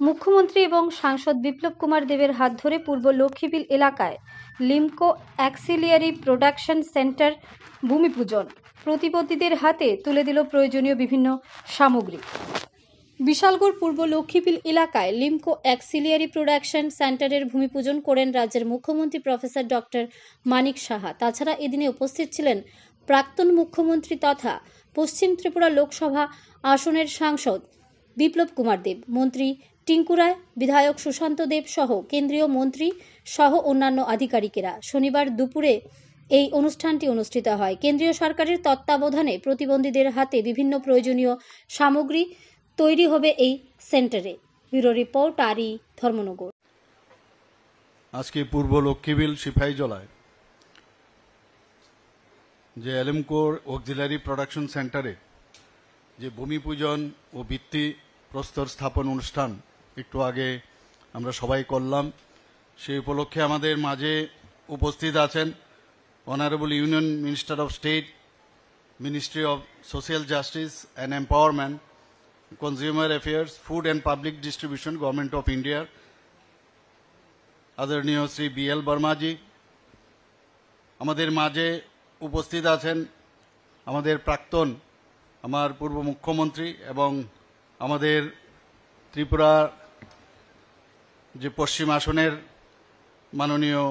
মুখ্যমন্ত্রী এবং সাংসদ বিপ্লব কুমার দেবের হাত ধরে পূর্ব লক্ষ্মীবিল এলাকায় লিমকো অ্যাক্সিলিয়ারি প্রোডাকশন সেন্টার ভূমিপূজন। প্রতিবন্ধীদের হাতে তুলে দিল প্রয়োজনীয় বিভিন্ন সামগ্রী। বিশালগড় পূর্ব লক্ষ্মীবিল এলাকায় লিমকো অ্যাক্সিলিয়ারি প্রোডাকশন সেন্টারের ভূমিপূজন করেন রাজ্যের মুখ্যমন্ত্রী প্রফেসর ডক্টর মানিক সাহা। তাছাড়া এদিনে উপস্থিত ছিলেন প্রাক্তন মুখ্যমন্ত্রী তথা পশ্চিম ত্রিপুরা লোকসভা আসনের সাংসদ বিপ্লব কুমার দেব, মন্ত্রী টিঙ্কু রায়, বিধায়ক সুশান্ত দেব সহ কেন্দ্রীয় মন্ত্রী সহ অন্যান্য আধিকারিকেরা। শনিবার দুপুরে এই অনুষ্ঠানটি অনুষ্ঠিত হয়। কেন্দ্রীয় সরকারের তত্ত্বাবধানে প্রতিবন্ধীদের হাতে বিভিন্ন প্রয়োজনীয় সামগ্রী তৈরি হবে এই সেন্টারে। ব্যুরো রিপোর্ট আরি ধর্মনগর। আজকে পূর্ব লক্ষ্মীবিল সিপাহীজলায় যে এলিমকোর অক্সিলারি প্রোডাকশন সেন্টারে যে ভূমিপূজন ও ভিত্তি প্রস্তর স্থাপন অনুষ্ঠান একটু আগে আমরা সবাই করলাম, সেই উপলক্ষে আমাদের মাঝে উপস্থিত আছেন honourable union minister of state, ministry of social justice and empowerment, consumer affairs, food and public distribution, government of India, আদরণীয় শ্রী BL বর্মাজি। আমাদের মাঝে উপস্থিত আছেন আমাদের প্রাক্তন, আমার পূর্ব মুখ্যমন্ত্রী এবং আমাদের ত্রিপুরা যে পশ্চিম আসনের মাননীয়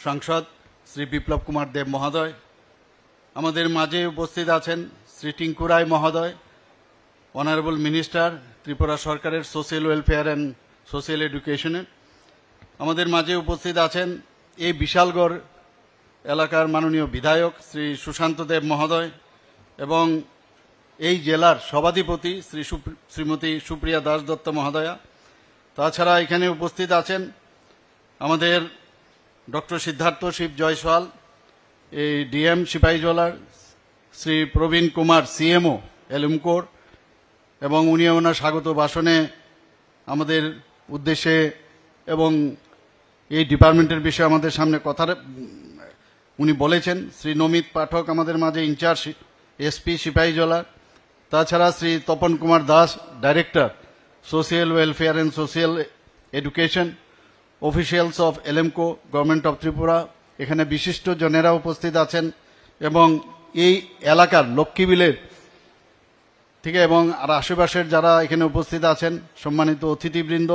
সাংসদ শ্রী বিপ্লব কুমার দেব মহোদয়। আমাদের মাঝে উপস্থিত আছেন শ্রী টিঙ্কু রায় মহোদয়, অনারেবল মিনিস্টার ত্রিপুরা সরকারের সোশ্যাল ওয়েলফেয়ার অ্যান্ড সোশ্যাল এডুকেশনের। আমাদের মাঝে উপস্থিত আছেন এই বিশালগড় এলাকার মাননীয় বিধায়ক শ্রী সুশান্ত দেব মহোদয় এবং এই জেলার সভাধিপতি শ্রীমতী সুপ্রিয়া দাস দত্ত মহোদয়া। তাছাড়া এখানে উপস্থিত আছেন আমাদের ডক্টর সিদ্ধার্থ শিব জয়সওয়াল, এই DM সিপাহীজলার, শ্রী প্রবীণ কুমার CMO এলিমকোর, এবং উনি ওনার স্বাগত ভাষণে আমাদের উদ্দেশ্যে এবং এই ডিপার্টমেন্টের বিষয়ে আমাদের সামনে কথা উনি বলেছেন। শ্রী নমিত পাঠক আমাদের মাঝে ইনচার্জ SP সিপাহীজলার। তাছাড়া Shri Tapan Kumar Das, director social welfare and social education, officials of ALIMCO, government of Tripura. এখানে বিশিষ্ট জনেরা উপস্থিত আছেন এবং এই এলাকার লক্ষ্মীবিলের থেকে এবং আর আশেপাশের যারা এখানে উপস্থিত আছেন, সম্মানিত অতিথিবৃন্দ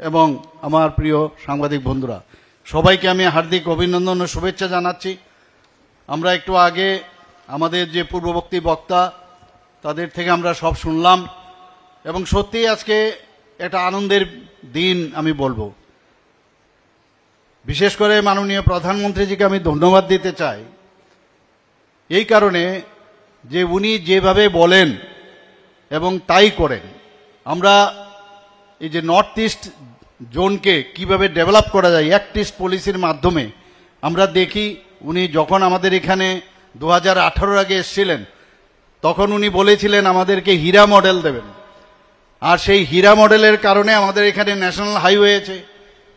এবং আমার প্রিয় সাংবাদিক বন্ধুরা, সবাইকে আমি হার্দিক অভিনন্দন ও শুভেচ্ছা জানাচ্ছি। আমরা একটু আগে আমাদের যে পূর্ববর্তী বক্তা তাদের থেকে আমরা সব শুনলাম এবং সত্যিই আজকে একটা আনন্দের দিন আমি বলবো। বিশেষ করে মাননীয় প্রধানমন্ত্রীজিকে আমি ধন্যবাদ দিতে চাই এই কারণে যে উনি যেভাবে বলেন এবং তাই করেন। আমরা এই যে নর্থ ইস্ট জোনকে কিভাবে ডেভেলপ করা যায় অ্যাক্ট ইস্ট পলিসির মাধ্যমে আমরা দেখি। উনি যখন আমাদের এখানে 2018 আগে এসেছিলেন তখন উনি বলেছিলেন আমাদেরকে হীরা মডেল দেবেন, আর সেই হীরা মডেলের কারণে আমাদের এখানে ন্যাশনাল হাইওয়ে হয়েছে,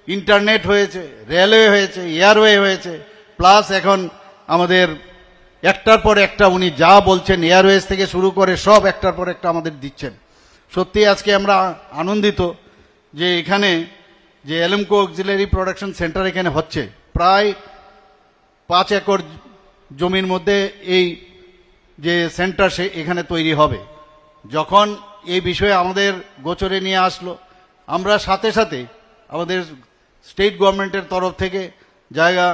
ইন্টারনেট হয়েছে, রেলওয়ে হয়েছে, এয়ারওয়ে হয়েছে, প্লাস এখন আমাদের একটার পর একটা উনি যা বলছেন এয়ারওয়েজ থেকে শুরু করে সব একটার পর একটা আমাদের দিচ্ছেন। সত্যি আজকে আমরা আনন্দিত যে এখানে যে এলিমকো অক্সিলারি প্রোডাকশন সেন্টার এখানে হচ্ছে, প্রায় 5 একর জমির মধ্যে এই যে সেন্টার সে এখানে তৈরি হবে। যখন এই বিষয়ে আমাদের গোচরে নিয়ে আসলো, আমরা সাথে সাথে আমাদের স্টেট গভর্নমেন্টের তরফ থেকে জায়গা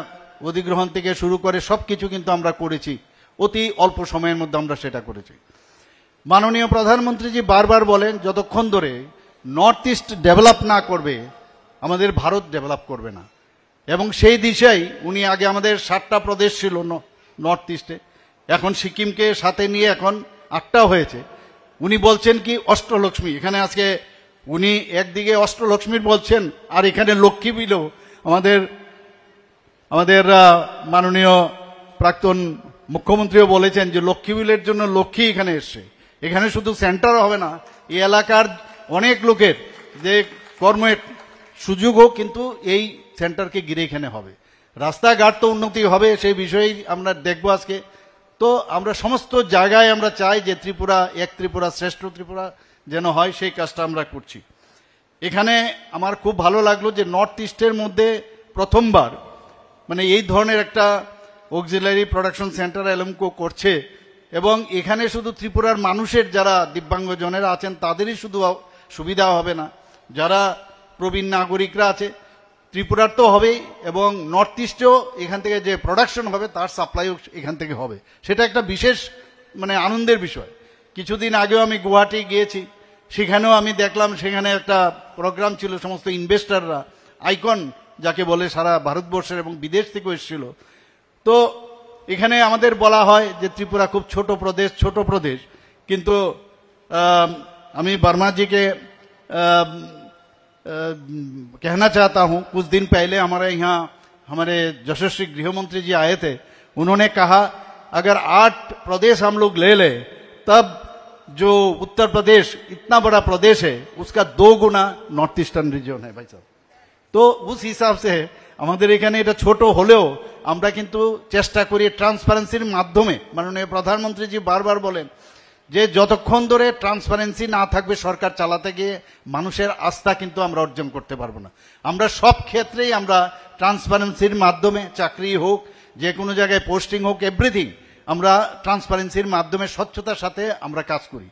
অধিগ্রহণ থেকে শুরু করে সব কিছু কিন্তু আমরা করেছি, অতি অল্প সময়ের মধ্যে আমরা সেটা করেছি। মাননীয় প্রধানমন্ত্রীজি বারবার বলেন যতক্ষণ ধরে নর্থ ইস্ট ডেভেলপ না করবে আমাদের ভারত ডেভেলপ করবে না, এবং সেই দিশায় উনি আগে আমাদের 7টা প্রদেশ ছিল নর্থ ইস্টে, এখন সিকিমকে সাথে নিয়ে এখন 8টা হয়েছে। উনি বলছেন কি অষ্টলক্ষ্মী, এখানে আজকে উনি একদিকে অষ্টলক্ষ্মীর বলছেন আর এখানে লক্ষ্মীবিলও আমাদের মাননীয় প্রাক্তন মুখ্যমন্ত্রীও বলেছেন যে লক্ষ্মীবিলের জন্য লক্ষ্মী এখানে এসছে। এখানে শুধু সেন্টার হবে না, এই এলাকার অনেক লোকের যে কর্মের সুযোগও কিন্তু এই সেন্টারকে ঘিরে এখানে হবে। রাস্তাঘাট তো উন্নতি হবে, সেই বিষয়েই আমরা দেখব আজকে। তো আমরা সমস্ত জায়গায় আমরা চাই যে ত্রিপুরা এক ত্রিপুরা শ্রেষ্ঠ ত্রিপুরা যেন হয়, সেই কাজটা আমরা করছি। এখানে আমার খুব ভালো লাগলো যে নর্থ ইস্টের মধ্যে প্রথমবার মানে এই ধরনের একটা অক্সিলারি প্রোডাকশন সেন্টার এলএমকো করছে, এবং এখানে শুধু ত্রিপুরার মানুষের যারা দিব্যাঙ্গজনেরা আছেন তাদেরই শুধু সুবিধা হবে না, যারা প্রবীণ নাগরিকরা আছে ত্রিপুরার তো হবেই, এবং নর্থ ইস্টেও এখান থেকে যে প্রোডাকশন হবে তার সাপ্লাইও এখান থেকে হবে। সেটা একটা বিশেষ মানে আনন্দের বিষয়। কিছুদিন আগেও আমি গুয়াহাটি গিয়েছি, সেখানেও আমি দেখলাম সেখানে একটা প্রোগ্রাম ছিল, সমস্ত ইনভেস্টররা আইকন যাকে বলে সারা ভারতবর্ষের এবং বিদেশ থেকেও এসেছিল। তো এখানে আমাদের বলা হয় যে ত্রিপুরা খুব ছোট প্রদেশ, কিন্তু আমি वर्मा जी के कहना चाहता हूं, कुछ दिन पहले हमारे यहाँ हमारे यशस्वी गृह मंत्री जी आए थे, उन्होंने कहा अगर 8 प्रदेश हम लोग ले ले तब जो उत्तर प्रदेश इतना बड़ा प्रदेश है उसका 2 गुना नॉर्थ ईस्टार्न रीजन है भाई साहब। तो उस हिसाब से আমাদের এখানে এটা ছোট হলেও আমরা কিন্তু চেষ্টা করি ট্রান্সপারেন্সির মাধ্যমে। মাননীয় প্রধানমন্ত্রীজি বারবার বলেন যে যতক্ষণ ধরে ট্রান্সপারেন্সি না থাকবে সরকার চালাতে গিয়ে মানুষের আস্থা কিন্তু আমরা অর্জন করতে পারবো না। আমরা সব ক্ষেত্রেই আমরা ট্রান্সপারেন্সির মাধ্যমে, চাকরি হোক, যে কোনো জায়গায় পোস্টিং হোক, এভরিথিং আমরা ট্রান্সপারেন্সির মাধ্যমে স্বচ্ছতার সাথে আমরা কাজ করি।